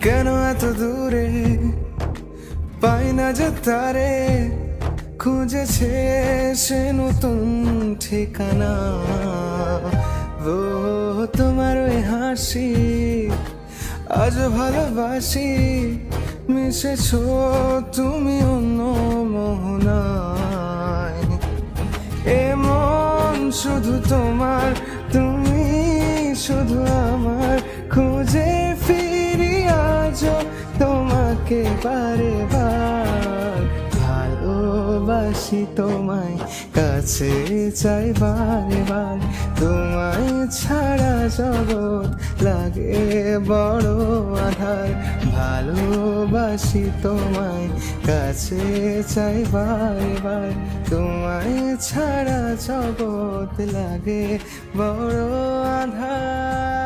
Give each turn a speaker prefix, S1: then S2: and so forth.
S1: কেন এত দূরে পাই না যে তারে, খুঁজেছে সে নতুন ঠিকানা। ও তোমার ওই হাসি আজ ভালোবাসি, মিশেছো তুমি অন্য মোহনায়। এমন শুধু তোমার, তুমি শুধু আমার, খুঁজে ফিরি আজও তোমাকে বারে বার। ভালোবাসি তোমায়, কাছে চাই বারে বার, তোমায় ছাড়া জগৎ লাগে বড় আধার। ভালোবাসি তোমায়, কাছে চাই বারে বার, তোমায় ছাড়া জগৎ লাগে বড় আধার।